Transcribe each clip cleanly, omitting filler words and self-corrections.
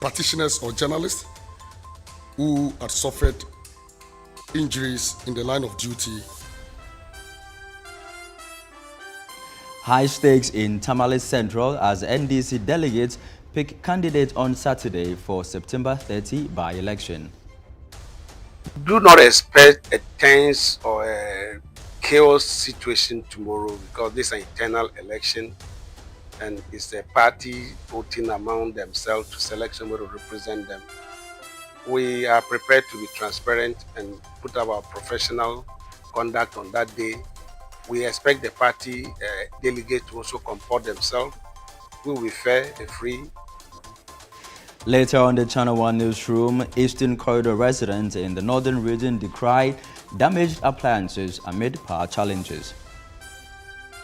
practitioners or journalists who had suffered injuries in the line of duty. High stakes in Tamale Central as NDC delegates pick candidates on Saturday for September 30 by-election. Do not expect a tense or a chaos situation tomorrow because this is an internal election and it's a party voting among themselves to select somebody to represent them. We are prepared to be transparent and put our professional conduct on that day. We expect the party delegates to also comport themselves. We will be fair and free. Later on the Channel 1 newsroom, Eastern Corridor residents in the northern region decry damaged appliances amid power challenges.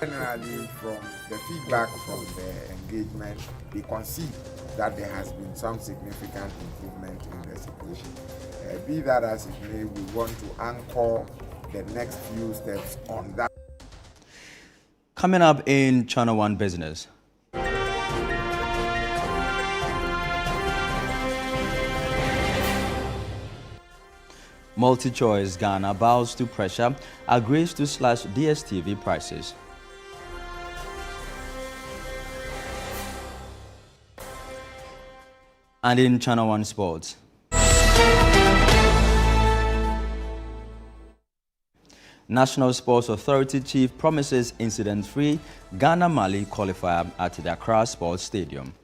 Generally, from the feedback from the engagement, we can see that there has been some significant improvement in the situation. Be that as it may, we want to anchor the next few steps on that. Coming up in Channel 1 Business. MultiChoice Ghana bows to pressure, agrees to slash DSTV prices. And in Channel 1 Sports. National Sports Authority Chief promises incident-free Ghana-Mali qualifier at the Accra Sports Stadium.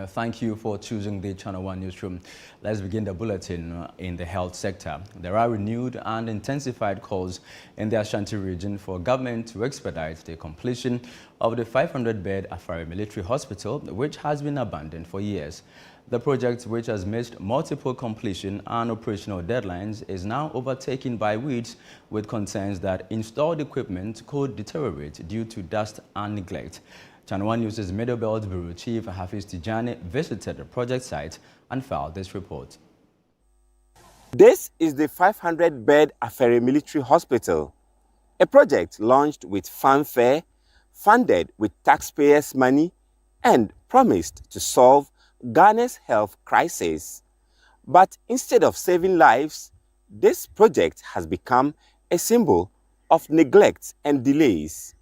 Thank you for choosing the Channel 1 newsroom. Let's begin the bulletin in the health sector. There are renewed and intensified calls in the Ashanti region for government to expedite the completion of the 500-bed Afari Military Hospital, which has been abandoned for years. The project, which has missed multiple completion and operational deadlines, is now overtaken by weeds, with concerns that installed equipment could deteriorate due to dust and neglect. Channel 1 News' Middle Belt Bureau Chief Hafiz Tijani visited the project site and filed this report. This is the 500-bed Afari Military Hospital, a project launched with fanfare, funded with taxpayers' money, and promised to solve Ghana's health crisis. But instead of saving lives, this project has become a symbol of neglect and delays.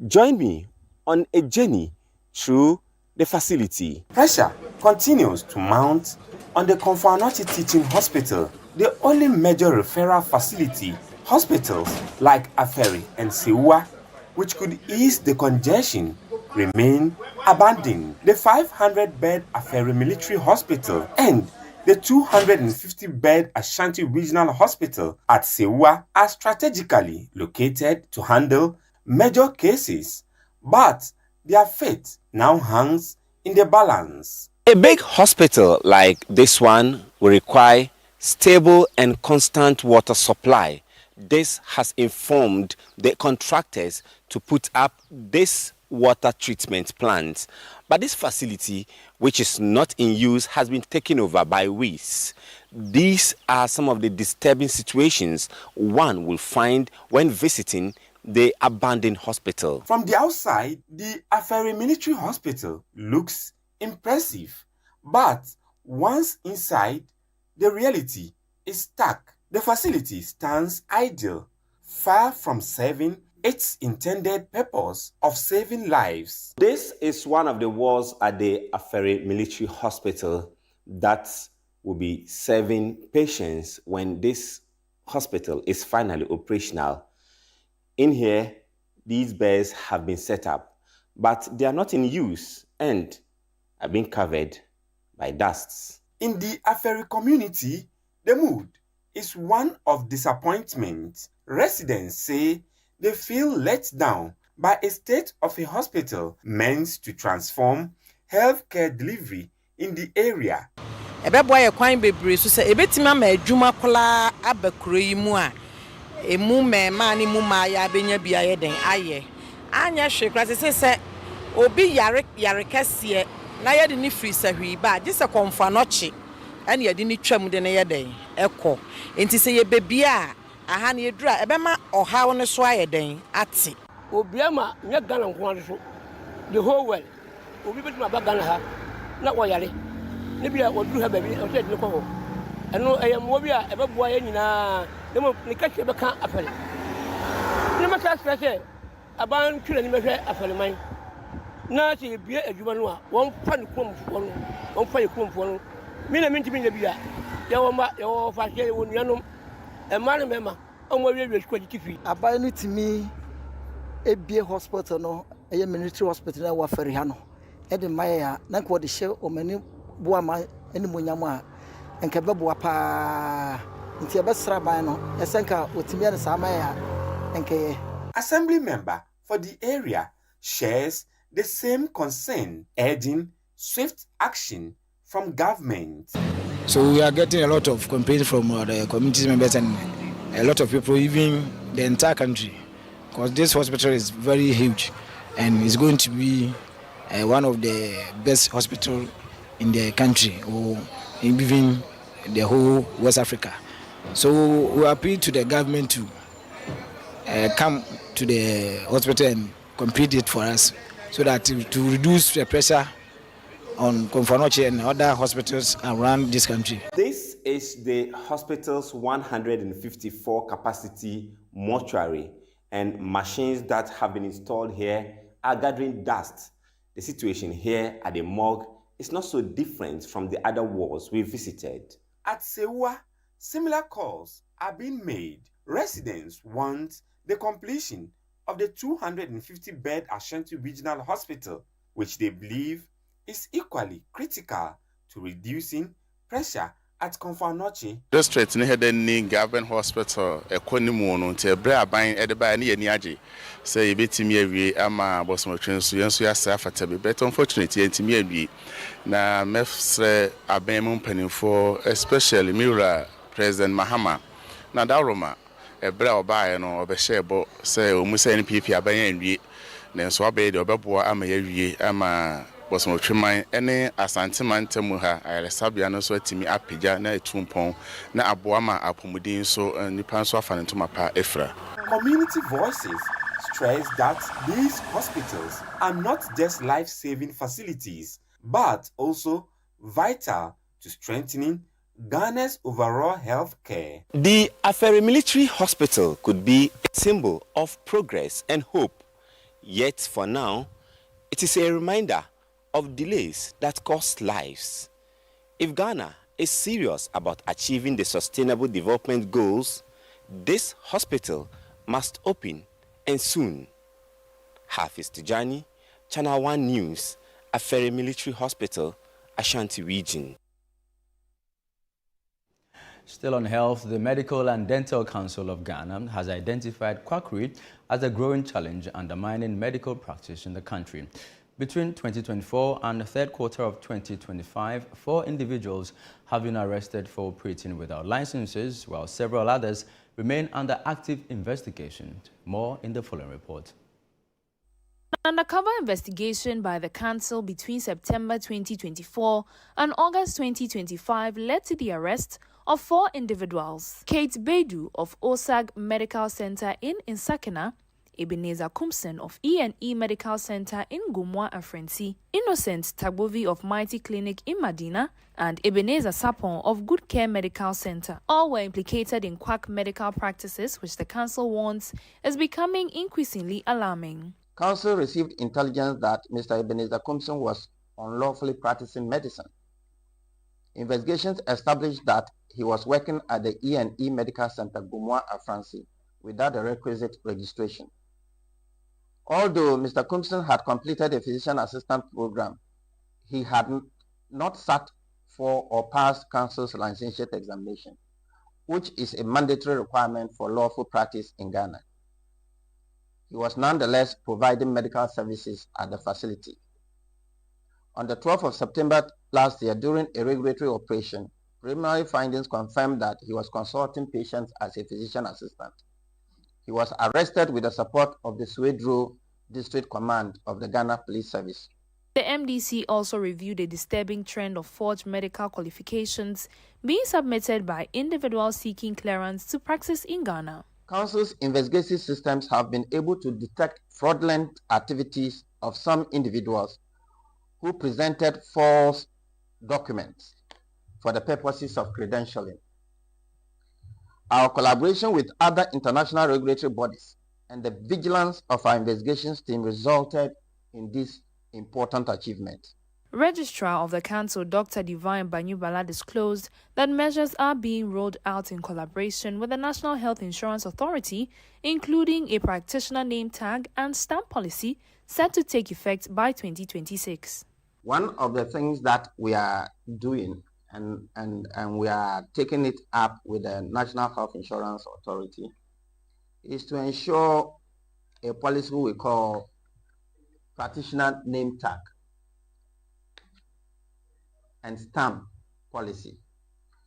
Join me on a journey through the facility. Pressure continues to mount on the Konfanoti Teaching Hospital, the only major referral facility. Hospitals like Afari and Sewa, which could ease the congestion, remain abandoned. The 500-bed Afari Military Hospital and the 250-bed Ashanti Regional Hospital at Sewa are strategically located to handle major cases, but their fate now hangs in the balance. A big hospital like this one will require stable and constant water supply. This has informed the contractors to put up this water treatment plant. But this facility, which is not in use, has been taken over by weeds. These are some of the disturbing situations one will find when visiting the abandoned hospital. From the outside, the Afari Military Hospital looks impressive, but once inside, the reality is stark. The facility stands idle, far from serving its intended purpose of saving lives. This is one of the wards at the Afari Military Hospital that will be serving patients when this hospital is finally operational. In here, these beds have been set up, but they are not in use and are being covered by dusts. In the Afari community, the mood is one of disappointment. Residents say they feel let down by a state of a hospital meant to transform healthcare delivery in the area. emu mema ni mu ma ya benya bia ye den aye anya hwe kra se obi yare kase na ye de ni free sahwi ba je se konfa no chi ene ye de ni twam de ne ye den ekọ enti se ye bebia aha na yedura ebema oha wo ne so aye den ati obi ama nya Ghana nko ade so the whole world obi betu aba Ghana ha na wo yare ne bia oduru ha baby o se de ko ho eno eyam bi a ebeboa ye nyina demo ne kache be kan afele ne maka stress aban twere ni mehwe afele man na se bia adwuma no a won fa ne kromfo no won fa ne kromfo no mi na minti nya bia ya wo ma ya wo fa se wo nuanom e ma ne mema o mo wie squad tifi aban no timi ebie hospital no eye military hospital na wa feri ha no e de maye ya na ko de hye o mani boa ma eni monyam a enka beboa pa nti ebesra ban no esenka otimi ya sa maye ya enka Assembly member for the area shares the same concern, urging swift action from government. So we are getting a lot of complaints from the community members and a lot of people, even the entire country, because this hospital is very huge and it's going to be one of the best hospitals in the country or even the whole West Africa. So we appeal to the government to come to the hospital and complete it for us so that to reduce the pressure on Konfanoche and other hospitals around this country. This is the hospital's 154 capacity mortuary, and machines that have been installed here are gathering dust. The situation here at the morgue is not so different from the other wards we visited. At Sewa, similar calls are being made. Residents want the completion of the 250-bed Ashanti Regional Hospital, which they believe is equally critical to reducing pressure at Konfanoche. District ni head ni government hospital ekonimu no nte bre aban edeba ni yani age say ebetimi awie ama bosomotwe nso yenso ya safata be but unfortunately entimi awie na mefsre aban mu mpanimfo especially Mira President Mahama na Daroma ebre obae no obehye say omusa NPP aban awie na nso abae de obeboa ama yawie ama bosomotweman ene asanteman temu ha ayresabia no so atimi apagya na etumpon na aboa ma apomudin so nipa so afa ntoma pa efra. Community voices stress that these hospitals are not just life-saving facilities but also vital to strengthening Ghana's overall health care. The Aferi Military Hospital could be a symbol of progress and hope, yet for now it is a reminder of delays that cost lives. If Ghana is serious about achieving the sustainable development goals, this hospital must open, and soon. Hafiz Tijani, Channel 1 News, Aferi Military Hospital, Ashanti Region. Still on health, the Medical and Dental Council of Ghana has identified quackery as a growing challenge undermining medical practice in the country. Between 2024 and the third quarter of 2025, 4 individuals have been arrested for operating without licenses, while several others remain under active investigation. More in the following report. An undercover investigation by the Council between September 2024 and August 2025 led to the arrest of 4 individuals. Kate Bedu of OSAG Medical Center in Nsakana, Ebenezer Kumsen of E&E Medical Center in Gumwa Afrensi, Innocent Tagbovi of Mighty Clinic in Medina, and Ebenezer Sapon of Good Care Medical Center. All were implicated in quack medical practices, which the council warns is becoming increasingly alarming. Council received intelligence that Mr. Ebenezer Kumsen was unlawfully practicing medicine. Investigations established that he was working at the E&E Medical Center Gumwa Afrensi without the requisite registration. Although Mr. Kumsen had completed a physician assistant program, he had not sat for or passed council's licentiate examination, which is a mandatory requirement for lawful practice in Ghana. He was nonetheless providing medical services at the facility. On the 12th of September last year, during a regulatory operation, preliminary findings confirmed that he was consulting patients as a physician assistant. He was arrested with the support of the Swedro District Command of the Ghana Police Service. The MDC also reviewed a disturbing trend of forged medical qualifications being submitted by individuals seeking clearance to practice in Ghana. Council's investigative systems have been able to detect fraudulent activities of some individuals who presented false documents for the purposes of credentialing. Our collaboration with other international regulatory bodies and the vigilance of our investigations team resulted in this important achievement. Registrar of the Council, Dr. Divine Banyubala, disclosed that measures are being rolled out in collaboration with the National Health Insurance Authority, including a practitioner name tag and stamp policy set to take effect by 2026. One of the things that we are doing and we are taking it up with the National Health Insurance Authority is to ensure a policy we call practitioner name tag and stamp policy,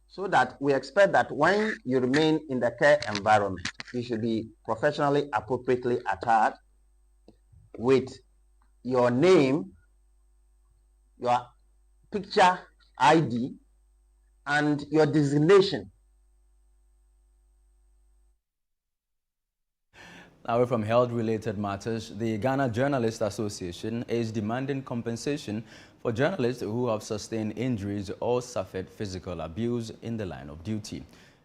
so that we expect that when you remain in the care environment, you should be professionally appropriately attired with your name, your picture ID, and your designation. Away from health-related matters, the Ghana Journalists Association is demanding compensation for journalists who have sustained injuries or suffered physical abuse in the line of duty.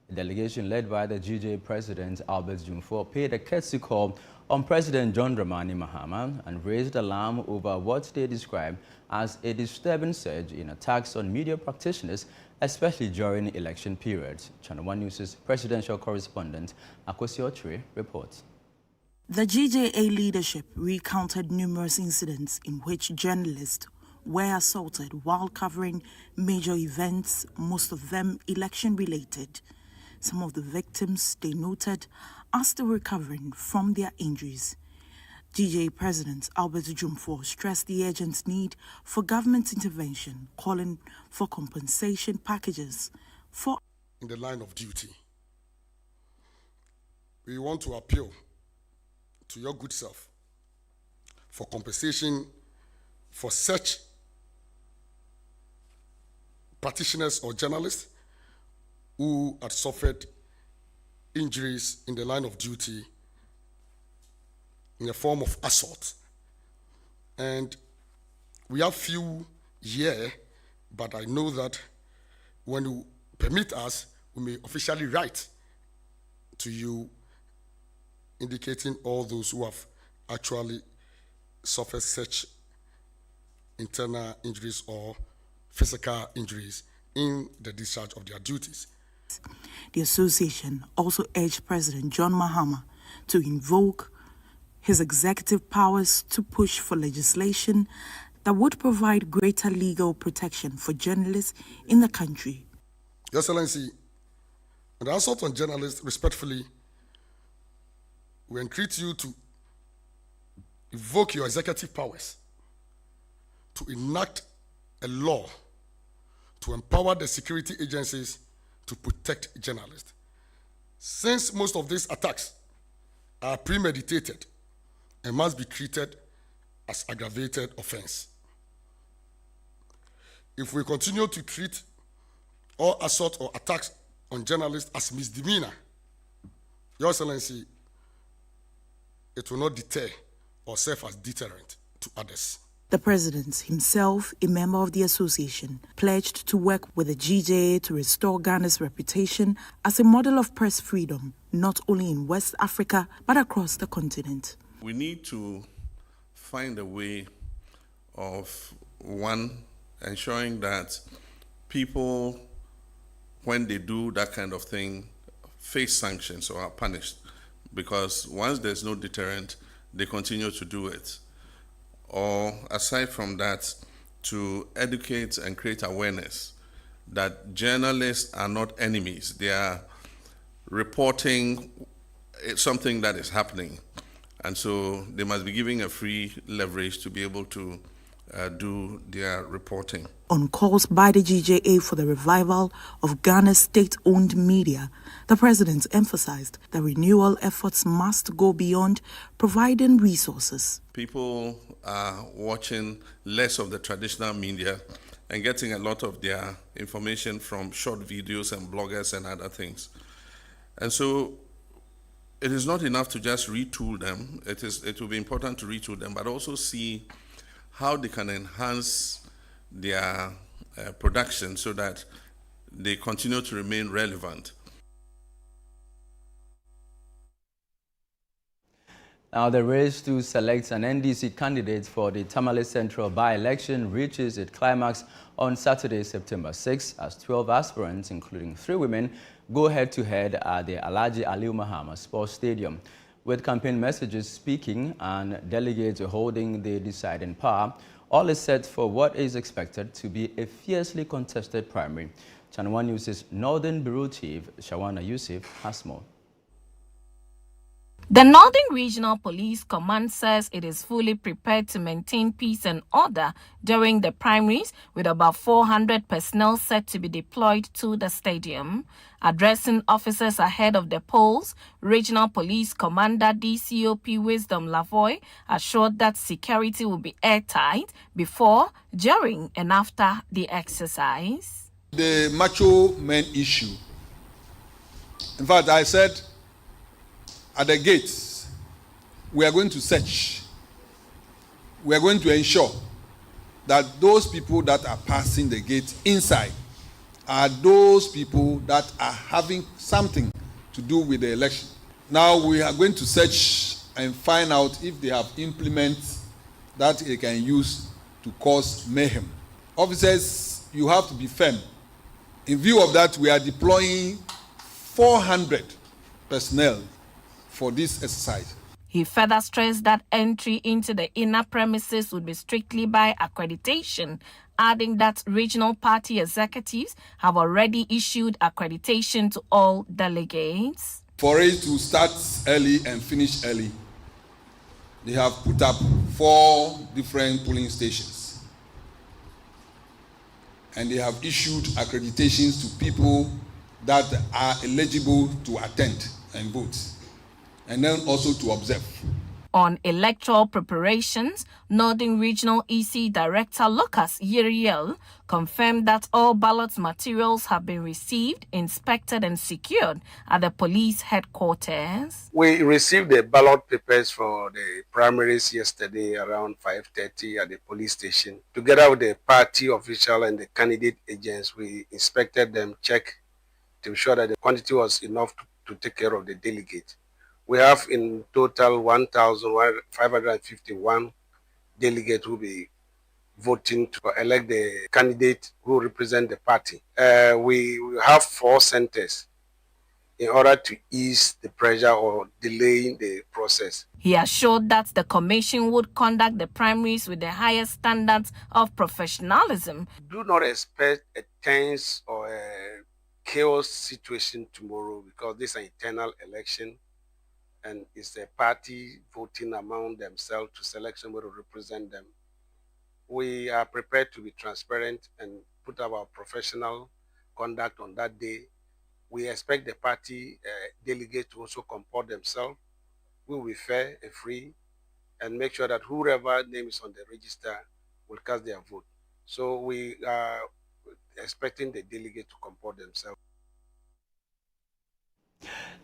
A delegation led by the GJ President Albert Jumfo paid a courtesy call on President John Dramani Mahama and raised alarm over what they described as a disturbing surge in attacks on media practitioners, especially during election periods. Channel 1 News' presidential correspondent Akosi Ochre reports. The GJA leadership recounted numerous incidents in which journalists were assaulted while covering major events, most of them election-related. Some of the victims, they noted, are still recovering from their injuries. GJA President Albert Jumfo stressed the urgent need for government intervention, calling for compensation packages for in the line of duty. We want to appeal to your good self for compensation for such practitioners or journalists who had suffered injuries in the line of duty in the form of assault. And we have few here, but I know that when you permit us, we may officially write to you indicating all those who have actually suffered such internal injuries or physical injuries in the discharge of their duties. The association also urged President John Mahama to invoke his executive powers to push for legislation that would provide greater legal protection for journalists in the country. Your Excellency, the assault on journalists, respectfully, we entreat you to evoke your executive powers to enact a law to empower the security agencies to protect journalists. Since most of these attacks are premeditated and must be treated as aggravated offense. If we continue to treat all assault or attacks on journalists as misdemeanor, Your Excellency, it will not deter or serve as deterrent to others. The president, himself a member of the association, pledged to work with the GJA to restore Ghana's reputation as a model of press freedom, not only in West Africa, but across the continent. We need to find a way of, one, ensuring that people, when they do that kind of thing, face sanctions or are punished. Because once there's no deterrent, they continue to do it. Or aside from that, to educate and create awareness that journalists are not enemies. They are reporting something that is happening. And so they must be given a free leverage to be able to do their reporting. On calls by the GJA for the revival of Ghana's state-owned media, the president emphasized that renewal efforts must go beyond providing resources. People are watching less of the traditional media and getting a lot of their information from short videos and bloggers and other things. And so it is not enough to just retool them. It will be important to retool them, but also see how they can enhance their production so that they continue to remain relevant. Now, the race to select an NDC candidate for the Tamale Central by-election reaches its climax on Saturday, September 6, as 12 aspirants, including 3 women, go head-to-head at the Alhaji Aliu Mahama Sports Stadium. With campaign messages speaking and delegates holding the deciding power, all is set for what is expected to be a fiercely contested primary. Channel 1 News' Northern Bureau Chief, Shawana Yusuf, has more. The Northern Regional Police Command says it is fully prepared to maintain peace and order during the primaries, with about 400 personnel set to be deployed to the stadium. Addressing officers ahead of the polls, Regional Police Commander DCOP Wisdom Lavoy assured that security will be airtight before, during, and after the exercise. The macho men issue. In fact, I said, at the gates, we are going to search. We are going to ensure that those people that are passing the gate inside are those people that are having something to do with the election. Now we are going to search and find out if they have implements that they can use to cause mayhem. Officers, you have to be firm. In view of that, we are deploying 400 personnel for this exercise. He further stressed that entry into the inner premises would be strictly by accreditation, adding that regional party executives have already issued accreditation to all delegates. For it to start early and finish early, they have put up 4 different polling stations. And they have issued accreditations to people that are eligible to attend and vote, and then also to observe. On electoral preparations, Northern Regional EC Director Lucas Yeriel confirmed that all ballot materials have been received, inspected and secured at the police headquarters. We received the ballot papers for the primaries yesterday around 5:30 at the police station. Together with the party official and the candidate agents, we inspected them, checked to ensure that the quantity was enough to take care of the delegate. We have in total 1,551 delegates who will be voting to elect the candidate who represent the party. We have 4 centers in order to ease the pressure or delaying the process. He assured that the commission would conduct the primaries with the highest standards of professionalism. Do not expect a tense or a chaos situation tomorrow, because this is an internal election and it's a party voting among themselves to select somebody to represent them. We are prepared to be transparent and put our professional conduct on that day. We expect the party delegates to also comport themselves. We will be fair and free and make sure that whoever name is on the register will cast their vote. So we are expecting the delegate to comport themselves.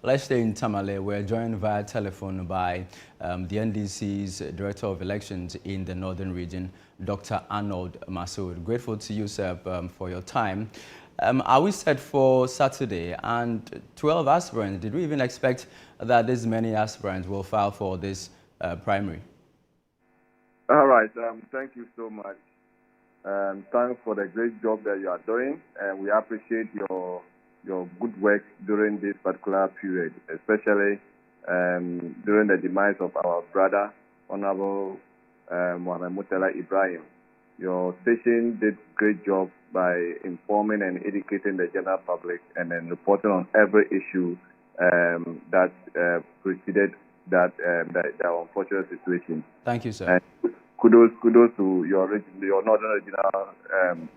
Let's stay in Tamale. We're joined via telephone by the NDC's Director of Elections in the Northern Region, Dr. Arnold Masood. Grateful to you, sir, for your time. Are we set for Saturday? And 12 aspirants, did we even expect that this many aspirants will file for this primary? All right, thank you so much. Thanks for the great job that you are doing, and we appreciate your good work during this particular period, especially during the demise of our brother, Honorable Mohamed Mutala Ibrahim. Your station did a great job by informing and educating the general public and then reporting on every issue that preceded that unfortunate situation. Thank you, sir. kudos to your northern regional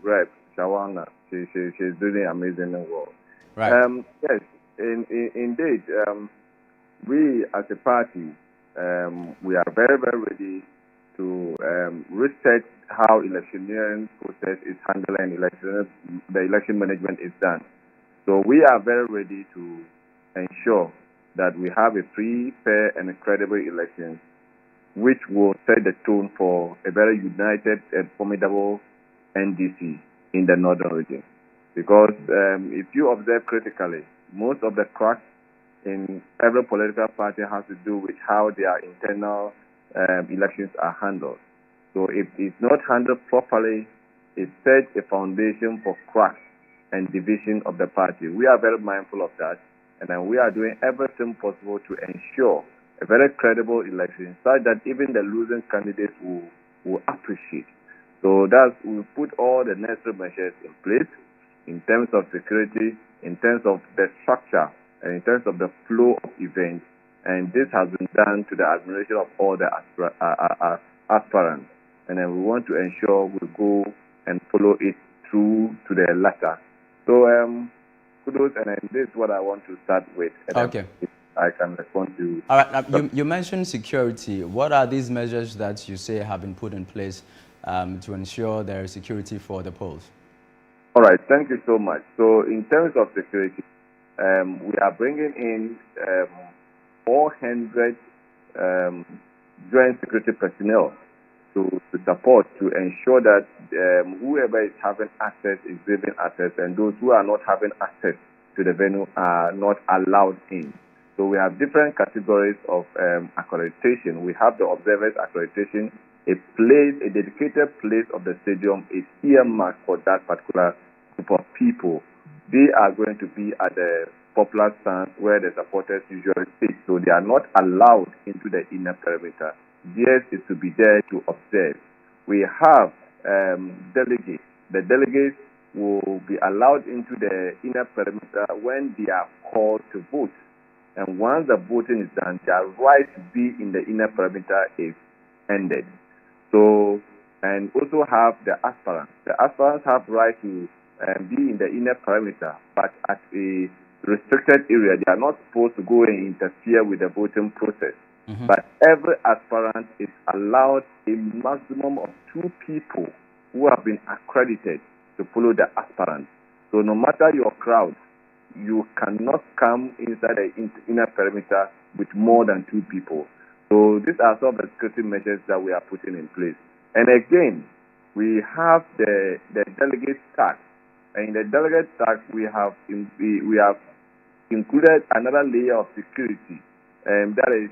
rep, Shawana. She's doing amazing work. Right. Yes, indeed. We as a party, we are very, very ready to research how electioneering process is handled and the election management is done. So we are very ready to ensure that we have a free, fair, and credible election, which will set the tone for a very united and formidable NDC in the northern region. Because if you observe critically, most of the cracks in every political party has to do with how their internal elections are handled. So if it's not handled properly, it sets a foundation for cracks and division of the party. We are very mindful of that, and then we are doing everything possible to ensure a very credible election such that even the losing candidates will appreciate. So we put all the necessary measures in place in terms of security, in terms of the structure, and in terms of the flow of events. And this has been done to the admiration of all the aspirants. And then we want to ensure we go and follow it through to the latter. So kudos, and then this is what I want to start with. Okay. I can respond to. All right. You mentioned security. What are these measures that you say have been put in place to ensure there is security for the polls? All right. Thank you so much. So in terms of security, we are bringing in 400 joint security personnel to support, to ensure that whoever is having access is given access, and those who are not having access to the venue are not allowed in. So we have different categories of accreditation. We have the observers accreditation. A dedicated place of the stadium is earmarked for that particular group of people. They are going to be at the popular stands where the supporters usually sit. So they are not allowed into the inner perimeter. Theirs is to be there to observe. We have delegates. The delegates will be allowed into the inner perimeter when they are called to vote. And once the voting is done, their right to be in the inner perimeter is ended. So, and also have the aspirants. The aspirants have right to be in the inner perimeter, but at a restricted area. They are not supposed to go and interfere with the voting process. But every aspirant is allowed a maximum of 2 people who have been accredited to follow the aspirant. So no matter your crowd, you cannot come inside the inner perimeter with more than 2 people. So these are some of the security measures that we are putting in place. And again, we have the delegate tax. And in the delegate tax, we have included another layer of security, that is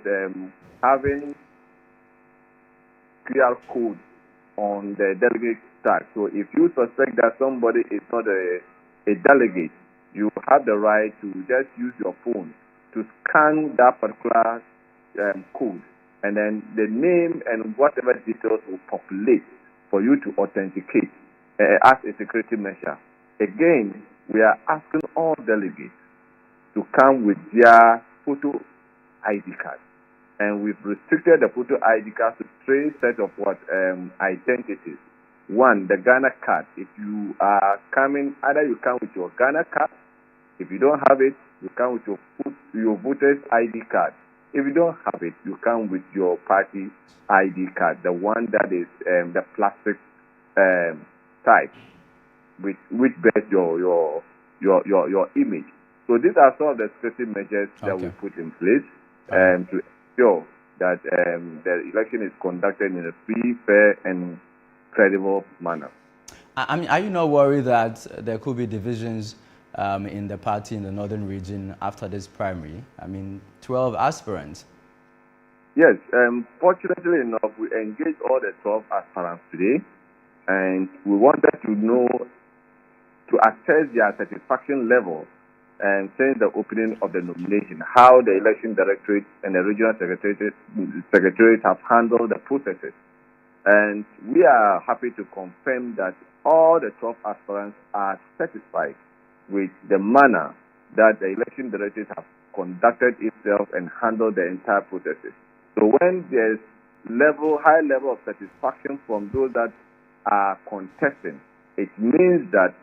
having QR code on the delegate tax. So if you suspect that somebody is not a delegate, you have the right to just use your phone to scan that particular code, and then the name and whatever details will populate for you to authenticate as a security measure. Again, we are asking all delegates to come with their photo ID card. And we've restricted the photo ID card to 3 sets of identities. 1, the Ghana card. If you are coming, either you come with your Ghana card. If you don't have it, you come with your voter's ID card. If you don't have it, you come with your party ID card, the one that is the plastic type, which bears your image. So these are some of the security measures that we put in place to ensure that the election is conducted in a free, fair, and credible manner. I mean, are you not worried that there could be divisions in the party in the northern region after this primary? I mean, 12 aspirants. Yes, fortunately enough, we engaged all the 12 aspirants today, and we wanted to know, to assess their satisfaction level and since the opening of the nomination, how the election directorate and the regional secretariat have handled the processes. And we are happy to confirm that all the 12 aspirants are satisfied with the manner that the election directorate have conducted itself and handled the entire processes. So when there's high level of satisfaction from those that are contesting, it means that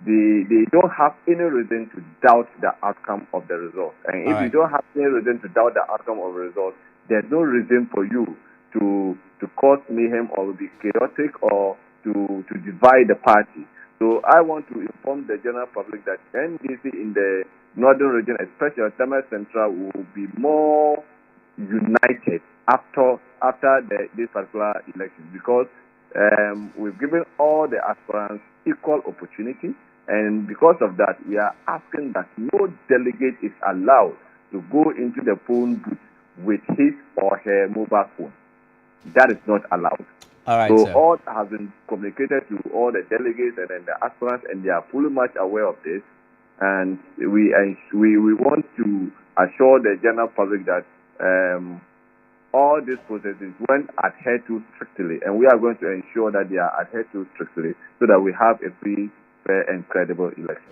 they don't have any reason to doubt the outcome of the result. And if you don't have any reason to doubt the outcome of the result, there's no reason for you to cause mayhem or be chaotic or to divide the party. So I want to inform the general public that NDC in the northern region, especially Tamil Central, will be more united after this particular election, because we've given all the aspirants equal opportunity, and because of that, we are asking that no delegate is allowed to go into the polling booth with his or her mobile phone. That is not allowed. All right, so sir. all has been communicated to all the delegates and then the aspirants, and they are fully much aware of this. And we want to assure the general public that all these processes when adhered to strictly, and we are going to ensure that they are adhered to strictly so that we have a free, fair, and credible election.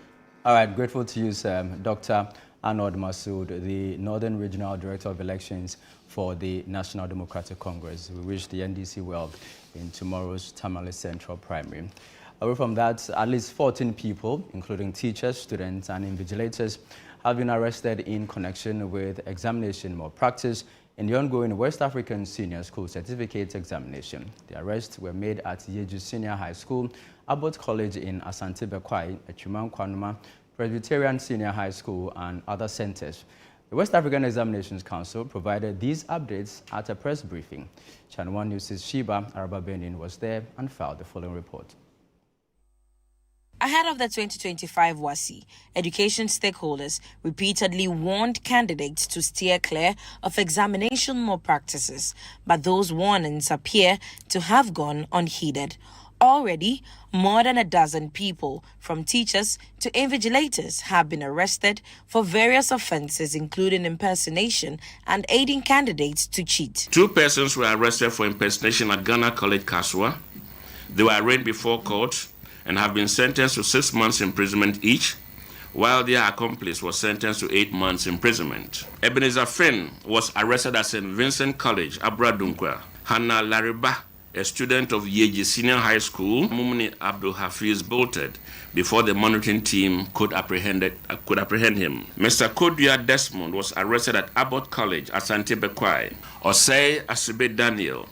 All right, grateful to you, sir. Dr. Arnold Masood, the Northern Regional Director of Elections for the National Democratic Congress. We wish the NDC well in tomorrow's Tamale Central primary. Away from that, at least 14 people, including teachers, students, and invigilators, have been arrested in connection with examination malpractice in the ongoing West African Senior School Certificate examination. The arrests were made at Yeju Senior High School, Abbott College in Asante Bekwai, Echuman Kwanuma, Presbyterian Senior High School, and other centers. The West African Examinations Council provided these updates at a press briefing. Channel 1 News' Sheba Araba Benin was there and filed the following report. Ahead of the 2025 WASI, education stakeholders repeatedly warned candidates to steer clear of examination malpractices, but those warnings appear to have gone unheeded. Already, more than a dozen people, from teachers to invigilators, have been arrested for various offenses, including impersonation and aiding candidates to cheat. 2 persons were arrested for impersonation at Ghana College, Kaswa. They were arraigned before court and have been sentenced to 6 months imprisonment each, while their accomplice was sentenced to 8 months imprisonment. Ebenezer Finn was arrested at St. Vincent College, Abradunkwa. Hannah Lariba, a student of Yeji Senior High School, Mumni Abdul Hafiz, bolted before the monitoring team could apprehend him. Mr. Kodua Desmond was arrested at Abbott College, Asante Bekwai. Osei Asibe Daniel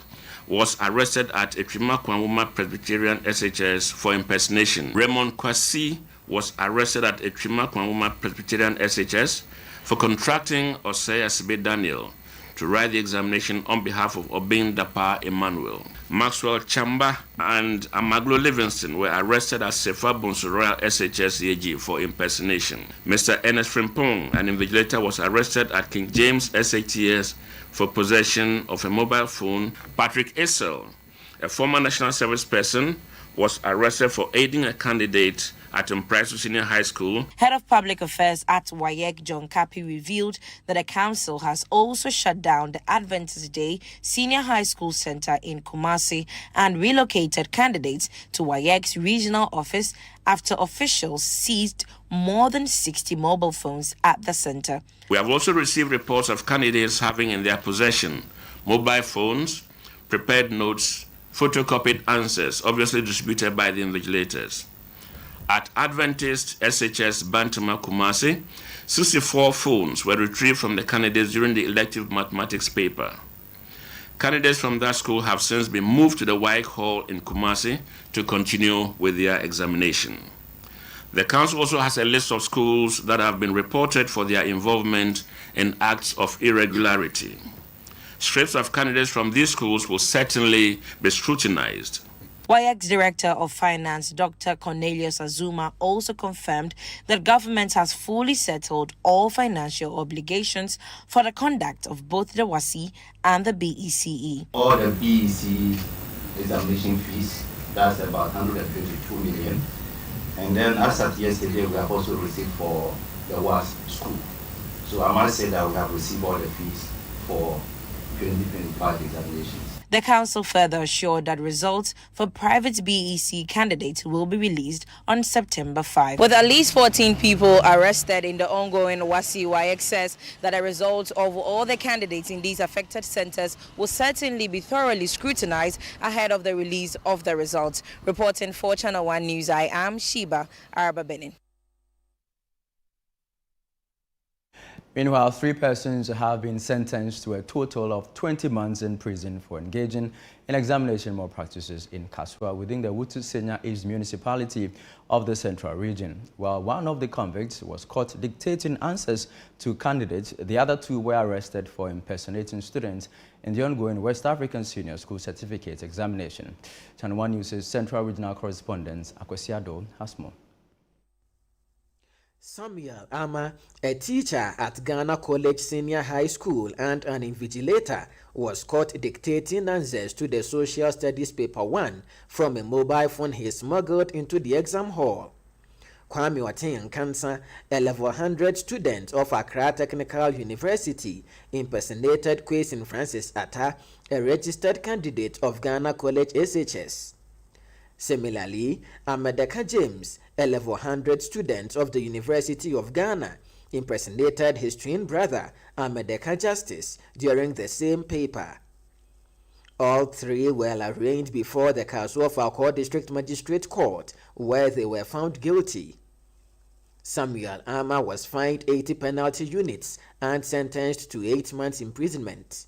was arrested at Etrima Kwanwuma Presbyterian SHS for impersonation. Raymond Kwasi was arrested at Etrima Kwanwuma Presbyterian SHS for contracting Osei Asibe Daniel to write the examination on behalf of Obin Dapa Emmanuel. Maxwell Chamba and Amaglo Livingston were arrested at Sefa Bonsuroyal SHS EG for impersonation. Mr. Ernest Frimpong, an invigilator, was arrested at King James SHTS for possession of a mobile phone. Patrick Essel, a former national service person, was arrested for aiding a candidate at Mpraiso Senior High School. Head of Public Affairs at WAEC, John Kapi, revealed that the council has also shut down the Adventist Day Senior High School Center in Kumasi and relocated candidates to WAEC's regional office after officials seized more than 60 mobile phones at the center. We have also received reports of candidates having in their possession mobile phones, prepared notes, photocopied answers, obviously distributed by the invigilators. At Adventist SHS Bantama Kumasi, 64 phones were retrieved from the candidates during the elective mathematics paper. Candidates from that school have since been moved to the WAEC Hall in Kumasi to continue with their examination. The council also has a list of schools that have been reported for their involvement in acts of irregularity. Strips of candidates from these schools will certainly be scrutinized. WAEC's Director of Finance, Dr. Cornelius Azuma, also confirmed that government has fully settled all financial obligations for the conduct of both the WASI and the BECE. All the BECE examination fees, that's about 122 million. And then as of yesterday, we have also received for the WAS school. So I must say that we have received all the fees for 2025 examinations. The council further assured that results for private BEC candidates will be released on September 5. With at least 14 people arrested in the ongoing WASI, says that the results of all the candidates in these affected centers will certainly be thoroughly scrutinized ahead of the release of the results. Reporting for Channel 1 News, I am Sheba Araba Benin. Meanwhile, 3 persons have been sentenced to a total of 20 months in prison for engaging in examination malpractices in Kaswa within the Wutu Senya East municipality of the Central Region. While one of the convicts was caught dictating answers to candidates, the other 2 were arrested for impersonating students in the ongoing West African Senior School Certificate examination. Channel 1 News' Central Regional Correspondent Akwesiado has more. Samuel Ama, a teacher at Ghana College Senior High School and an invigilator, was caught dictating answers to the Social Studies Paper 1 from a mobile phone he smuggled into the exam hall. Kwame Watenyankansa, a level 100 student of Accra Technical University, impersonated Kwesi Francis Atta, a registered candidate of Ghana College SHS. Similarly, Amedeka James, a level 100 student of the University of Ghana, impersonated his twin brother, Amedeka Justice, during the same paper. All 3 were arraigned before the Kaswa District Magistrate Court, where they were found guilty. Samuel Ama was fined 80 penalty units and sentenced to 8 months imprisonment.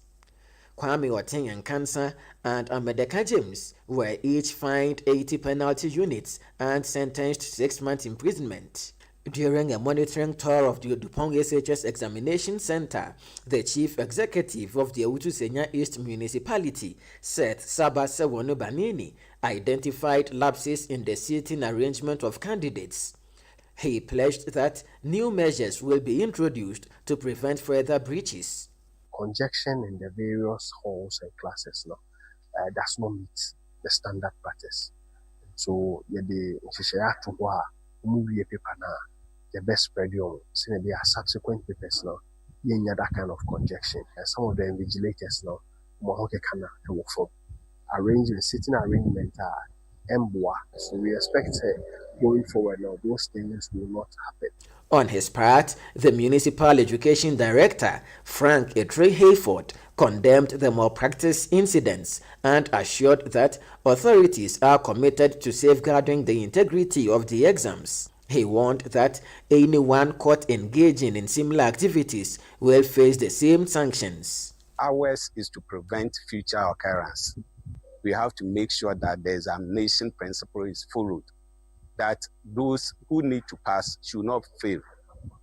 Kwame Watenyankansa and Amedeka James were each fined 80 penalty units and sentenced to 6 months imprisonment. During a monitoring tour of the Dupont SHS Examination Center, the chief executive of the Wutu Senya East Municipality, Seth Sabasewonu Banini, identified lapses in the seating arrangement of candidates. He pledged that new measures will be introduced to prevent further breaches. Congestion in the various halls and classes does not meet the standard practice. So, the paper now, the best spread on, so there are subsequent papers now, that kind of congestion. And some of the invigilators now, sitting arrangement MBOA. So we expect going forward now, those things will not happen. On his part, the Municipal Education Director, Frank Etre Hayford, condemned the malpractice incidents and assured that authorities are committed to safeguarding the integrity of the exams. He warned that anyone caught engaging in similar activities will face the same sanctions. Ours is to prevent future occurrence. We have to make sure that the examination principle is followed, that those who need to pass should not fail,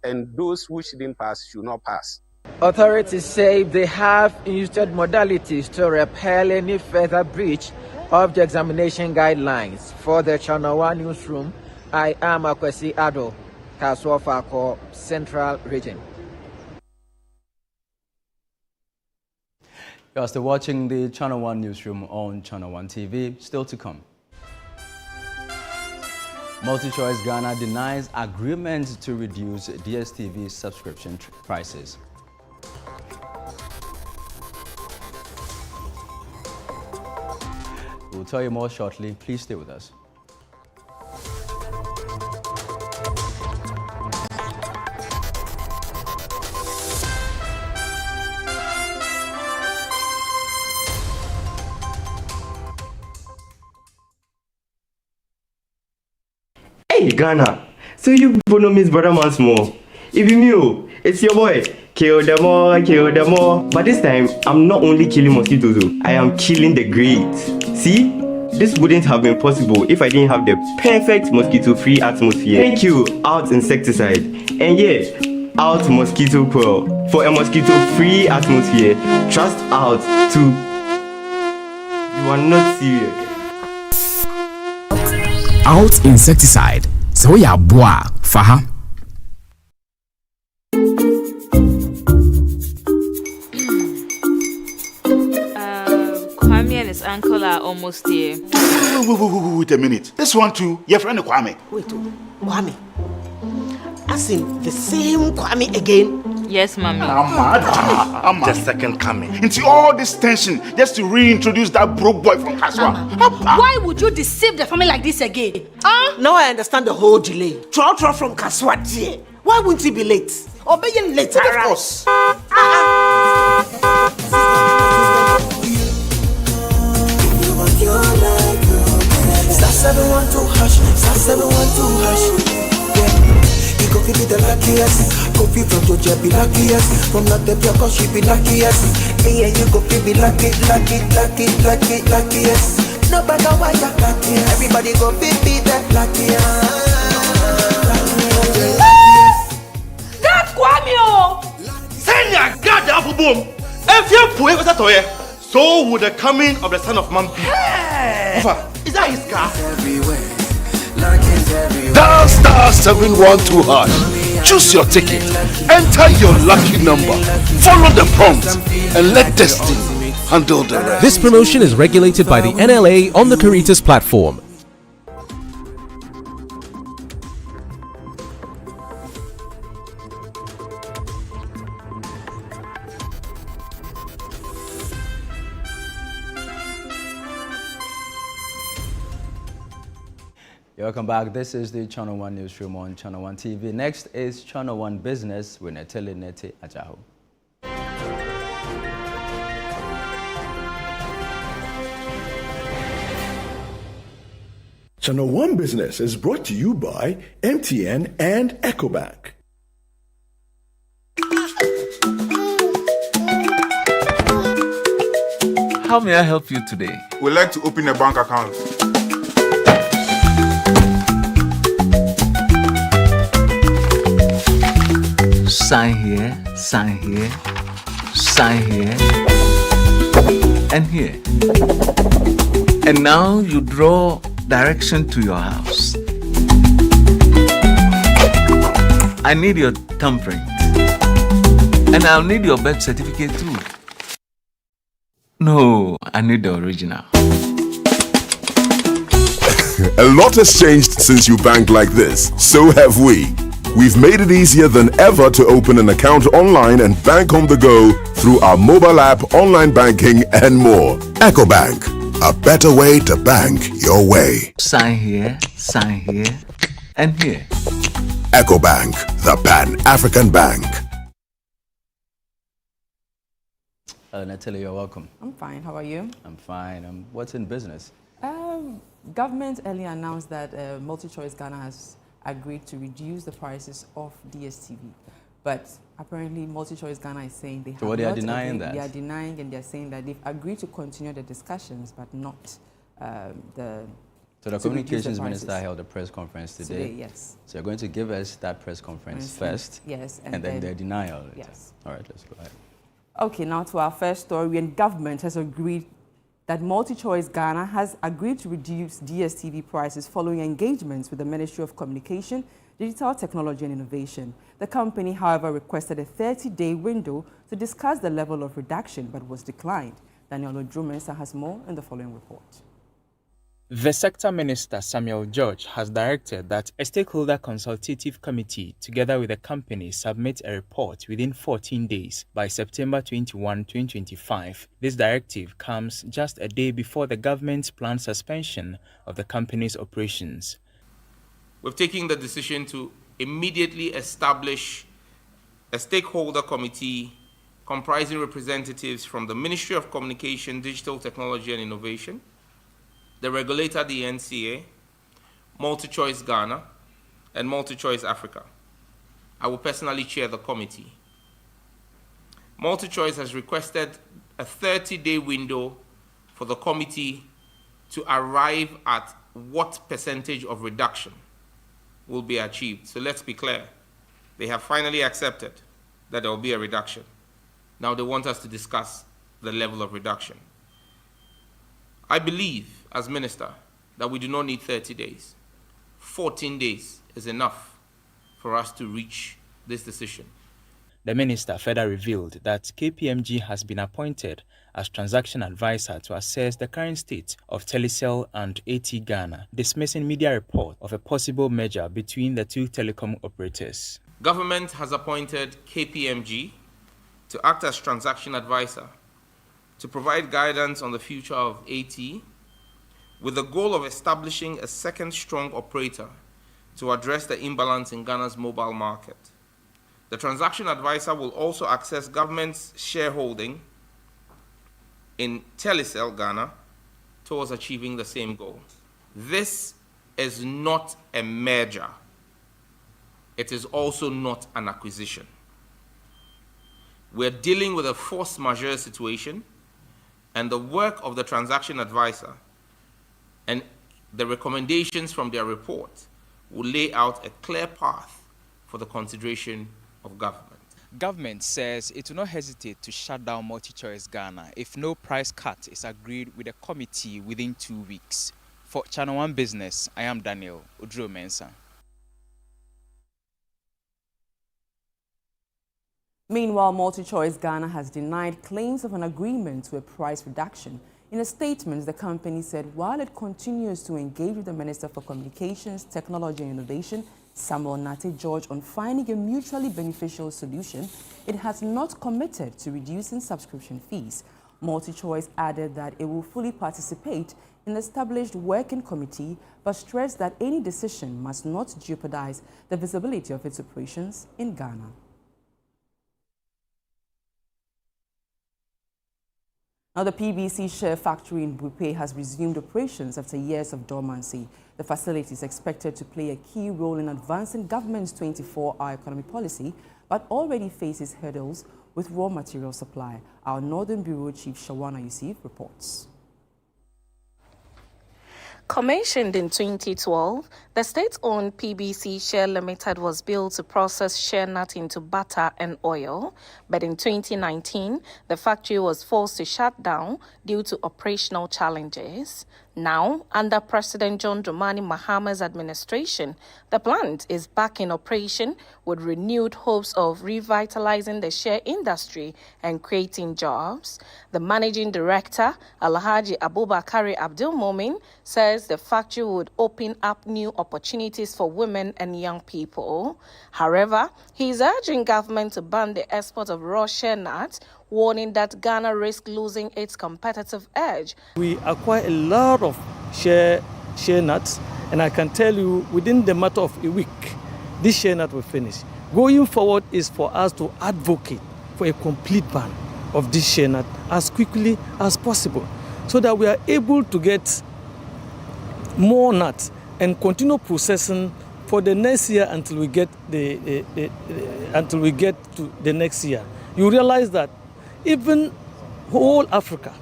and those who shouldn't pass should not pass. Authorities say they have used modalities to repel any further breach of the examination guidelines. For the Channel 1 Newsroom, I am Akwesiado, Kaswa Central Region. You are still watching the Channel 1 Newsroom on Channel 1 TV. Still to come. MultiChoice Ghana denies agreement to reduce DSTV subscription prices. We'll tell you more shortly. Please stay with us. Hey Ghana, so you people know Miss Brother once more. If you knew, it's your boy. Kill them all, kill them all. But this time, I'm not only killing mosquitoes, I am killing the greats. See? This wouldn't have been possible if I didn't have the perfect mosquito-free atmosphere. Thank you, Out Insecticide. And yeah, Out Mosquito Coil. For a mosquito-free atmosphere, trust Out to... You are not serious. Out Insecticide. So ya boa, faha. Kwame and his uncle are almost here. Wait a minute. This one too, your friend Kwame. Wait, Kwame. As in the same Kwame again? Yes, mommy. I'm the second coming. Into all this tension just to reintroduce that broke boy from Kaswa. Why would you deceive the family like this again? Now I understand the whole delay. Trotro from Kaswa dear. Why wouldn't he be late? Obey you later. Of course. Star 712 hash, star 712 hash. Yeah, he go be the luckiest. Coffee from Georgia be luckiest. From not the cause she be luckiest. Yeah, you go be luckiest. No matter what you're luckiest. Everybody go be the luckiest. That's Kwame! Senya God the apple boom. If you put it toye, so would the coming of the Son of Man be. Is that his car? Dial star 712 hash. Choose your ticket. Enter your lucky number. Follow the prompt and let destiny handle the rest. This promotion is regulated by the NLA on the Caritas platform. Welcome back. This is the Channel 1 Newsroom on Channel 1 TV. Next is Channel 1 Business with Netele Nete Ajaho. Channel 1 Business is brought to you by MTN and EcoBank. How may I help you today? We'd like to open a bank account. Sign here, sign here, sign here, and here. And now you draw direction to your house. I need your thumbprint. And I'll need your birth certificate too. No, I need the original. A lot has changed since you banked like this. So have we. We've made it easier than ever to open an account online and bank on the go through our mobile app, online banking, and more. EcoBank, a better way to bank your way. Sign here, and here. EcoBank, the Pan-African Bank. Natalie, you're welcome. I'm fine. How are you? I'm fine. What's in business? Government earlier announced that MultiChoice Ghana has agreed to reduce the prices of DSTV. But apparently MultiChoice Ghana is saying they have So they are denying agreed. that? They are denying, and they're saying that they've agreed to continue the discussions, but not the... So the communications minister held a press conference today. Yes. So you're going to give us that press conference first. Yes. And then their denial. Yes. All right, let's go ahead. Okay, now to our first story. And government has agreed that MultiChoice Ghana has agreed to reduce DSTV prices following engagements with the Ministry of Communication, Digital Technology and Innovation. The company, however, requested a 30-day window to discuss the level of reduction, but was declined. Daniel Odrumensa has more in the following report. The Sector Minister, Samuel George, has directed that a stakeholder consultative committee, together with the company, submit a report within 14 days by September 21, 2025. This directive comes just a day before the government's planned suspension of the company's operations. We've taken the decision to immediately establish a stakeholder committee comprising representatives from the Ministry of Communication, Digital Technology and Innovation, the regulator, the NCA, MultiChoice Ghana, and MultiChoice Africa. I will personally chair the committee. MultiChoice has requested a 30-day window for the committee to arrive at what percentage of reduction will be achieved. So let's be clear. They have finally accepted that there will be a reduction. Now they want us to discuss the level of reduction. I believe, as minister, that we do not need 30 days. 14 days is enough for us to reach this decision. The minister further revealed that KPMG has been appointed as transaction advisor to assess the current state of Telecel and AT Ghana, dismissing media report of a possible merger between the two telecom operators. Government has appointed KPMG to act as transaction advisor to provide guidance on the future of AT, with the goal of establishing a second strong operator to address the imbalance in Ghana's mobile market. The transaction advisor will also access government's shareholding in Telecel Ghana towards achieving the same goal. This is not a merger. It is also not an acquisition. We're dealing with a force majeure situation, and the work of the transaction advisor and the recommendations from their report will lay out a clear path for the consideration of government. Government says it will not hesitate to shut down MultiChoice Ghana if no price cut is agreed with the committee within 2 weeks. For Channel 1 Business, I am Daniel Oduro-Mensah. Meanwhile, MultiChoice Ghana has denied claims of an agreement to a price reduction. In a statement, the company said while it continues to engage with the Minister for Communications, Technology and Innovation, Samuel Nate George, on finding a mutually beneficial solution, it has not committed to reducing subscription fees. MultiChoice added that it will fully participate in the established working committee, but stressed that any decision must not jeopardize the visibility of its operations in Ghana. Now, the PBC Shea factory in Bupe has resumed operations after years of dormancy. The facility is expected to play a key role in advancing government's 24-hour economic policy, but already faces hurdles with raw material supply. Our Northern Bureau Chief Shawana Yusuf reports. Commissioned in 2012, the state-owned PBC Shea Limited was built to process shea nut into butter and oil, but in 2019, the factory was forced to shut down due to operational challenges. Now, under President John Dramani Mahama's administration, the plant is back in operation with renewed hopes of revitalizing the shea industry and creating jobs. The managing director, Alhaji Abubakari Abdul Momin, says the factory would open up new opportunities for women and young people. However, he is urging government to ban the export of raw shea nuts, warning that Ghana risks losing its competitive edge. We acquire a lot of shea nuts, and I can tell you within the matter of a week, this shea nut will finish. Going forward is for us to advocate for a complete ban of this shea nut as quickly as possible, so that we are able to get more nuts and continue processing for the next year until we get to the next year. You realize that even whole Africa,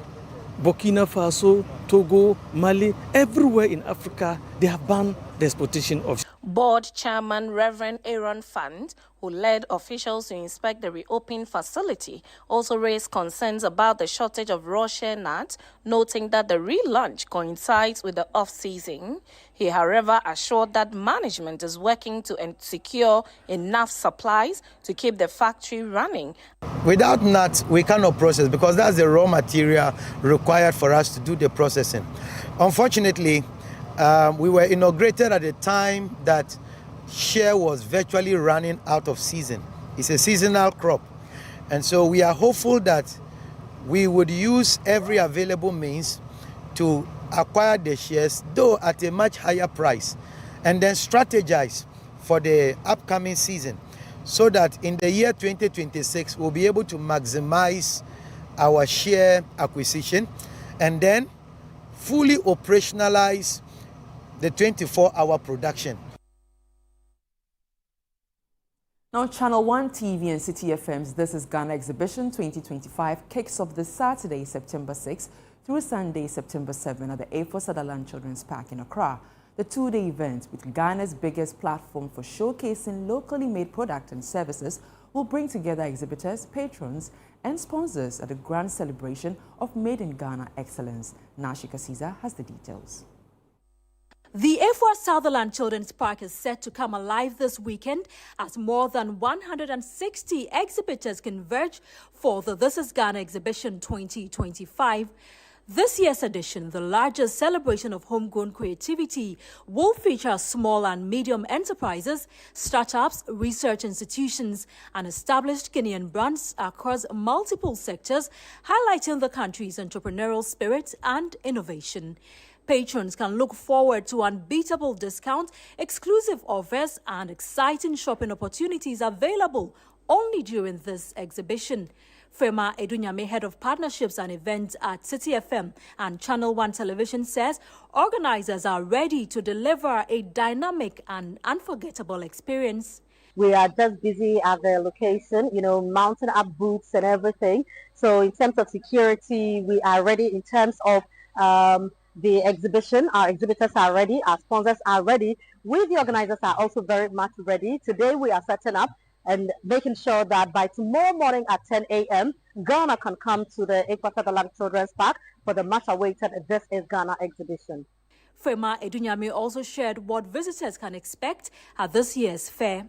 Burkina Faso, Togo, Mali, everywhere in Africa, they have banned the exportation of. Board Chairman Reverend Aaron Fund, who led officials to inspect the reopened facility, also raised concerns about the shortage of raw shea nuts, noting that the relaunch coincides with the off-season. He, however, assured that management is working to secure enough supplies to keep the factory running. Without nuts, we cannot process because that's the raw material required for us to do the processing. Unfortunately, we were inaugurated at a time that shea was virtually running out of season. It's a seasonal crop. And so we are hopeful that we would use every available means to acquire the shares, though at a much higher price, and then strategize for the upcoming season so that in the year 2026, we'll be able to maximize our share acquisition and then fully operationalize the 24-hour production. Now, Channel 1 TV and City FM's This is Ghana Exhibition 2025 kicks off this Saturday, September 6 through Sunday, September 7 at the A4 Sutherland Children's Park in Accra. The two-day event, with Ghana's biggest platform for showcasing locally made products and services, will bring together exhibitors, patrons, and sponsors at a grand celebration of Made in Ghana excellence. Nashika Caesar has the details. The A4 Sutherland Children's Park is set to come alive this weekend as more than 160 exhibitors converge for the This is Ghana Exhibition 2025. This year's edition, the largest celebration of homegrown creativity, will feature small and medium enterprises, startups, research institutions, and established Kenyan brands across multiple sectors, highlighting the country's entrepreneurial spirit and innovation. Patrons can look forward to unbeatable discounts, exclusive offers, and exciting shopping opportunities available only during this exhibition. Fema Edunyame, head of partnerships and events at City FM and Channel 1 Television, says organizers are ready to deliver a dynamic and unforgettable experience. We are just busy at the location, mounting up booths and everything. So in terms of security, we are ready. In terms of the exhibition, our exhibitors are ready, our sponsors are ready. We, the organizers, are also very much ready. Today we are setting up and making sure that by tomorrow morning at 10 a.m., Ghana can come to the Ekwa Sutherland Children's Park for the much-awaited This is Ghana exhibition. Fema Edunyame also shared what visitors can expect at this year's fair.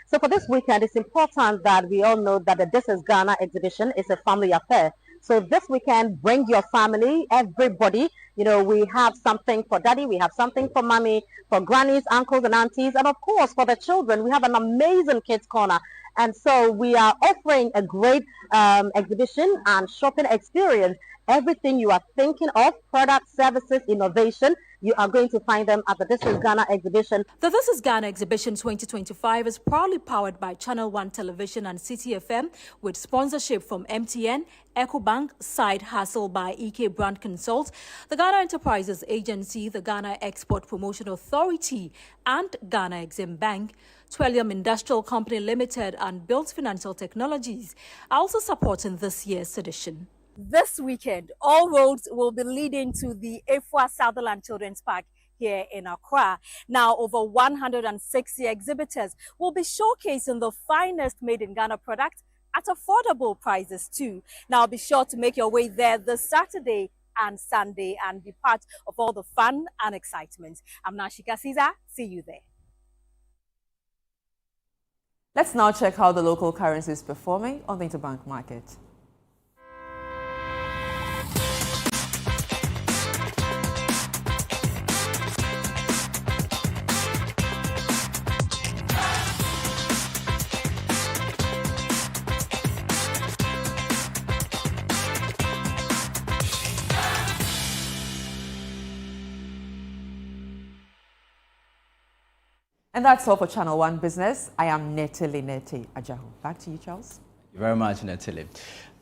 So for this weekend, it's important that we all know that the This is Ghana exhibition is a family affair. So this weekend, bring your family, everybody. We have something for daddy, we have something for mommy, for grannies, uncles and aunties, and of course for the children, we have an amazing kids corner. And so we are offering a great exhibition and shopping experience. Everything you are thinking of, products, services, innovation, you are going to find them at the This is Ghana exhibition. The This is Ghana exhibition 2025 is proudly powered by Channel 1 Television and City FM with sponsorship from MTN, EcoBank, Side Hustle by EK Brand Consult, the Ghana Enterprises Agency, the Ghana Export Promotion Authority, and Ghana Exim Bank. Twellium Industrial Company Limited and Built Financial Technologies are also supporting this year's edition. This weekend, all roads will be leading to the Efua Sutherland Children's Park here in Accra. Now, over 160 exhibitors will be showcasing the finest made in Ghana products at affordable prices too. Now, be sure to make your way there this Saturday and Sunday and be part of all the fun and excitement. I'm Nashika Caesar. See you there. Let's now check how the local currency is performing on the interbank market. And that's all for Channel 1 Business. I am Netele Ajahu. Back to you, Charles. Thank you very much, Netele.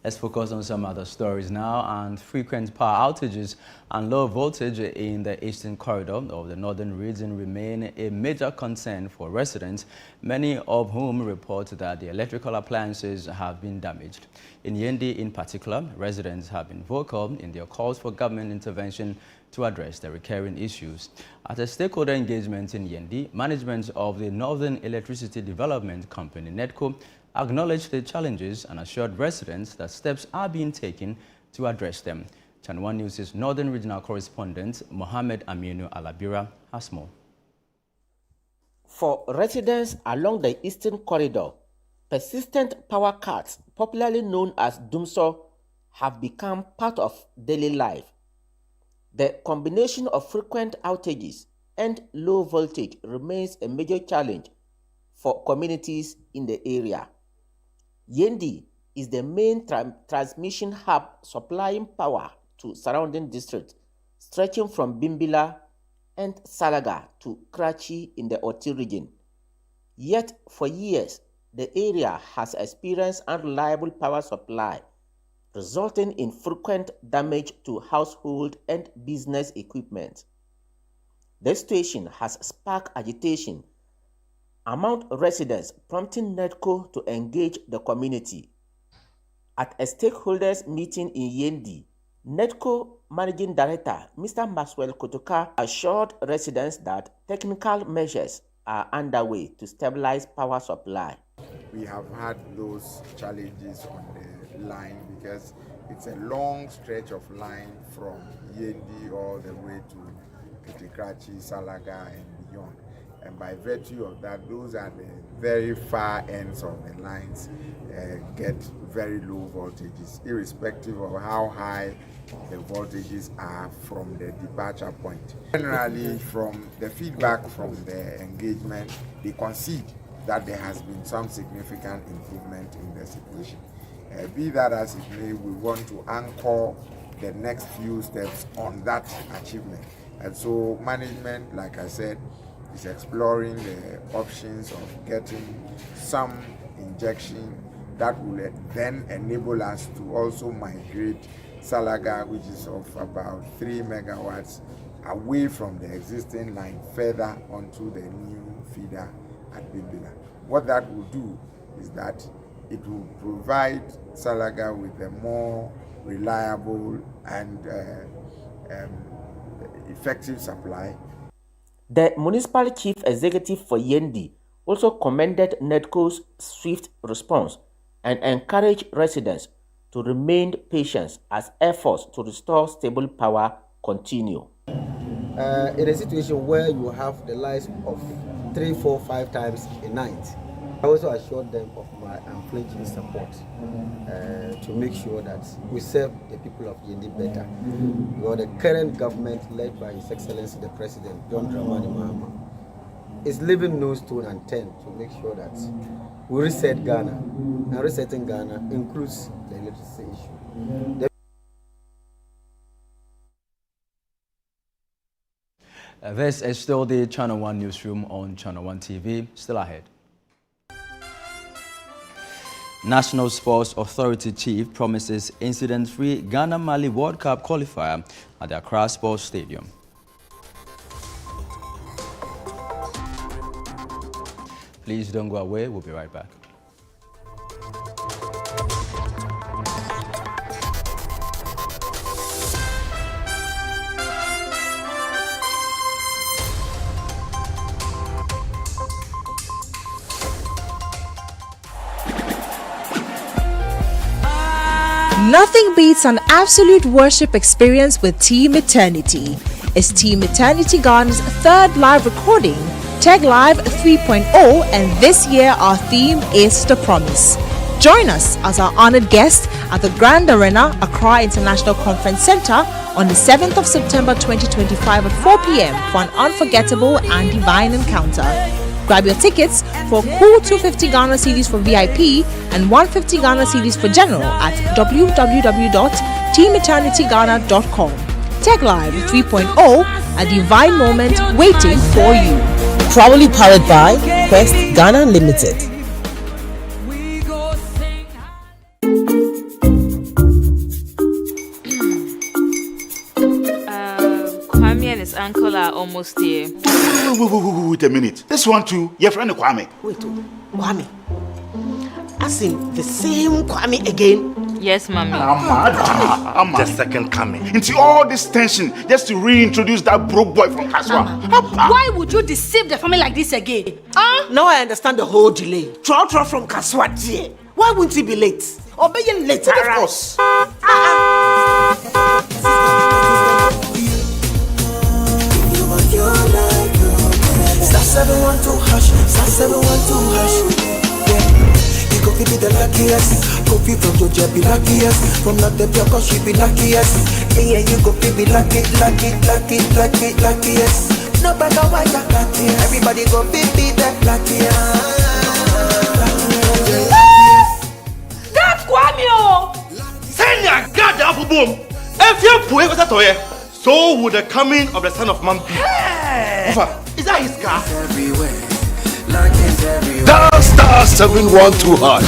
Let's focus on some other stories now. And frequent power outages and low voltage in the eastern corridor of the northern region remain a major concern for residents, many of whom report that the electrical appliances have been damaged. In Yendi in particular, residents have been vocal in their calls for government intervention to address the recurring issues. At a stakeholder engagement in Yendi, management of the Northern Electricity Development Company, NEDCO, acknowledged the challenges and assured residents that steps are being taken to address them. Channel 1 News' Northern Regional Correspondent Mohammed Aminu Alabira has more. For residents along the Eastern Corridor, persistent power cuts, popularly known as doomsor, have become part of daily life. The combination of frequent outages and low voltage remains a major challenge for communities in the area. Yendi is the main transmission hub supplying power to surrounding districts, stretching from Bimbila and Salaga to Krachi in the Oti region. Yet, for years, the area has experienced unreliable power supply, resulting in frequent damage to household and business equipment. The situation has sparked agitation among residents, prompting NEDCO to engage the community. At a stakeholders meeting in Yendi, NEDCO Managing Director Mr. Maxwell Kotoka assured residents that technical measures are underway to stabilize power supply. We have had those challenges on the line because it's a long stretch of line from Yendi all the way to Krachi, Salaga and beyond. And by virtue of that, those are the very far ends of the lines get very low voltages, irrespective of how high the voltages are from the departure point. Generally, from the feedback from the engagement, they concede that there has been some significant improvement in the situation. Be that as it may, we want to anchor the next few steps on that achievement. And so management, like I said, is exploring the options of getting some injection that will then enable us to also migrate Salaga, which is of about 3 megawatts, away from the existing line further onto the new feeder at Bimbila. What that will do is that it will provide Salaga with a more reliable and effective supply. The municipal chief executive for Yendi also commended NEDCO's swift response and encouraged residents to remain patient as efforts to restore stable power continue. In a situation where you have the lights of 3, 4, 5 times a night, I also assured them of my unflinching support to make sure that we serve the people of Yendi better. Because the current government, led by His Excellency the President, John Dramani Mahama, is leaving no stone unturned to make sure that we reset Ghana. And resetting Ghana includes the electricity issue. This is still the Channel 1 newsroom on Channel 1 TV. Still ahead. National Sports Authority Chief promises incident-free Ghana-Mali World Cup qualifier at the Accra Sports Stadium. Please don't go away. We'll be right back. Nothing beats an absolute worship experience with Team Eternity. It's Team Eternity Ghana's third live recording, Tag Live 3.0, and this year our theme is The Promise. Join us as our honored guest at the Grand Arena, Accra International Conference Center on the 7th of September 2025 at 4 p.m. for an unforgettable and divine encounter. Grab your tickets for a cool 250 Ghana cedis for VIP and 150 Ghana cedis for general at www.teameternitygana.com. Tag Live 3.0, a divine moment waiting for you. Proudly powered by Quest Ghana Limited. Kwame and his uncle are almost here. Wait a minute. This one too, your friend Kwame. Wait, Kwame. As in the same Kwame again? Yes, Mommy. I'm the second coming. Into all this tension just to reintroduce that broke boy from Kaswa. Why would you deceive the family like this again? Now I understand the whole delay. Troll from Kaswa dear. Why wouldn't he be late? Or be late? Of course. Star 712 hash, star 712 hash. Yeah, you go be the luckiest. Coffee from Georgia be luckiest. From not the cause she be luckiest. Yeah, you go be luckiest. No matter what you're luckiest. Everybody go be the luckiest. That's Kwame! Send your God up boom. If you put it toye, so would the coming of the Son of Man be. Is that his car? Dial star 712 hash.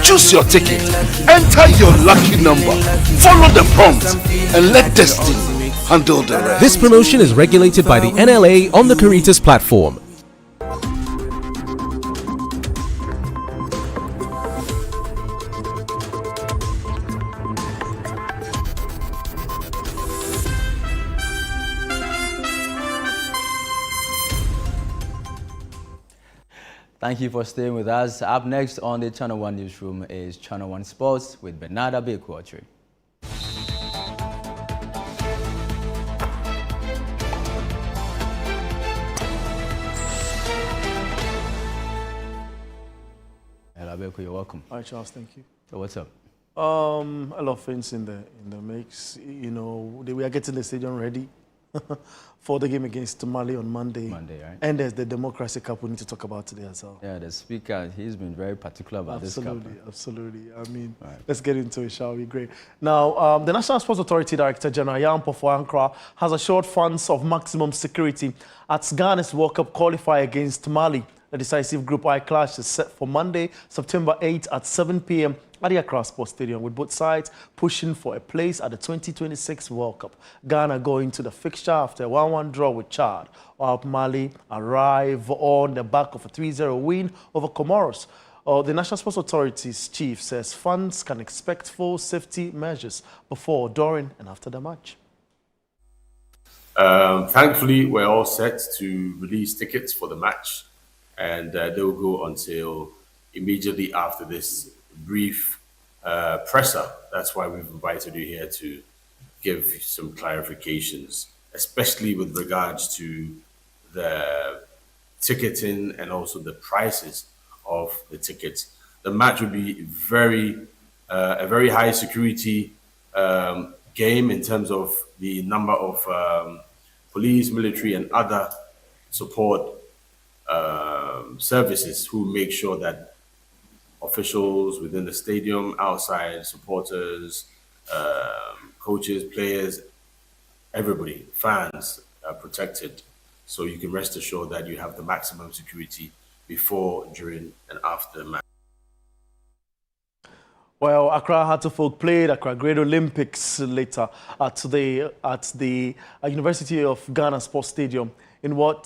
Choose your ticket. Enter your lucky number. Follow the prompts and let destiny handle the rest. This promotion is regulated by the NLA on the Caritas platform. Thank you for staying with us. Up next on the Channel 1 newsroom is Channel 1 Sports with Bernarda Quackery. Abeku, you're welcome. Hi, Charles. Thank you. So what's up? A lot of things in the mix. You know, we are getting the stadium ready for the game against Mali on Monday. Monday, right? And there's the Democracy Cup we need to talk about today as well. Yeah, the speaker, he's been very particular about this cup. Absolutely. I mean, let's get into it, shall we? Great. Now, the National Sports Authority Director General Jan Pofo-Ankra has assured fans of maximum security at Ghana's World Cup qualifier against Mali. The decisive Group I clash is set for Monday, September 8 at 7 p.m. at the Accra Sports Stadium, with both sides pushing for a place at the 2026 World Cup. Ghana going to the fixture after a 1-1 draw with Chad, while Mali arrive on the back of a 3-0 win over Comoros. The National Sports Authority's chief says fans can expect full safety measures before, during and after the match. Thankfully, we're all set to release tickets for the match, and they will go until immediately after this brief presser. That's why we've invited you here to give some clarifications, especially with regards to the ticketing and also the prices of the tickets. The match will be a very high security game in terms of the number of police, military, and other support services who make sure that officials within the stadium, outside, supporters, coaches, players, everybody, fans are protected. So you can rest assured that you have the maximum security before, during, and after the match. Well, Accra Hearts-of-Oak played Accra Great Olympics later at the University of Ghana Sports Stadium in what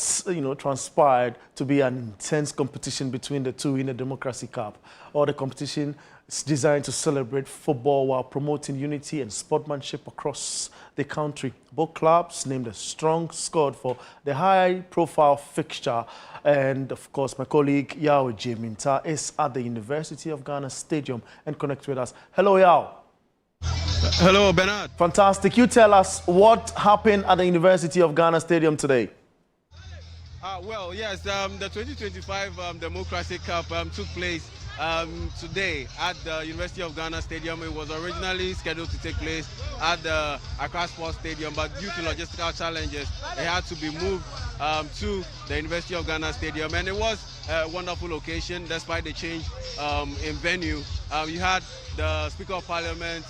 transpired to be an intense competition between the two in the Democracy Cup. All the competition is designed to celebrate football while promoting unity and sportsmanship across the country. Both clubs named a strong squad for the high-profile fixture. And, of course, my colleague Yao J. Minta is at the University of Ghana Stadium and connect with us. Hello, Yao. Hello, Bernard. Fantastic. You tell us what happened at the University of Ghana Stadium today. Well, yes, the 2025 Democracy Cup took place today at the University of Ghana Stadium. It was originally scheduled to take place at the Accra Sports Stadium, but due to logistical challenges, it had to be moved to the University of Ghana Stadium. And it was a wonderful occasion despite the change in venue. You had the Speaker of Parliament,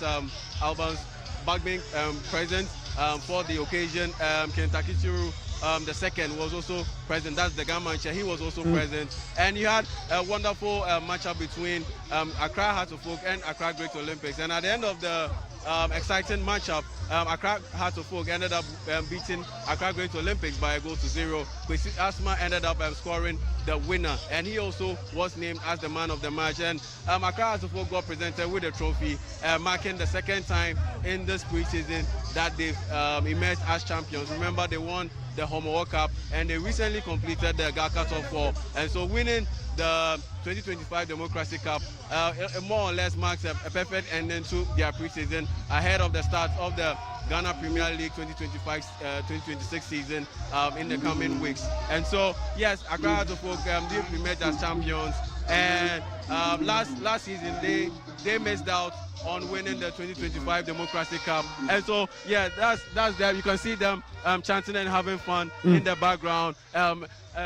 Albans Bagbin, present for the occasion. Kentucky Churu the second was also present. That's the Gamma Chair. He was also present. And you had a wonderful matchup between Accra Hearts-of-Oak and Accra Great Olympics. And at the end of the exciting matchup, Accra Hearts-of-Oak ended up beating Accra Great Olympics by 1-0. Kwesi Asma ended up scoring the winner, and he also was named as the man of the match. And Accra Hearts-of-Oak got presented with a trophy, marking the second time in this preseason that they've emerged as champions. Remember, they won the Homo World Cup, and they recently completed the Gaka Top 4. And so winning the 2025 Democracy Cup more or less marks a perfect ending to their preseason ahead of the start of the Ghana Premier League 2025-2026 season in the coming weeks. And so, yes, Accra Hearts-of-Oak they've emerged as champions. And last season, they missed out on winning the 2025 Democracy Cup. And so, yeah, that's them. You can see them chanting and having fun in the background,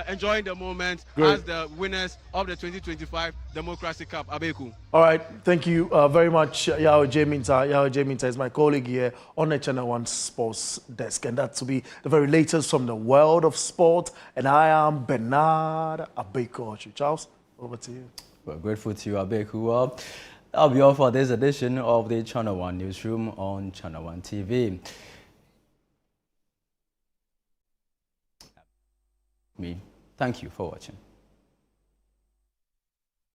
enjoying the moment as the winners of the 2025 Democracy Cup. Abeku. All right, thank you very much, Yao J. Minta. Yao J. Minta is my colleague here on the Channel 1 Sports Desk, and that to be the very latest from the world of sport. And I am Bernard Abeku. Charles, over to you. We're grateful to you, Abeku. Well, that'll be all for this edition of the Channel 1 Newsroom on Channel 1 TV. Thank you for watching.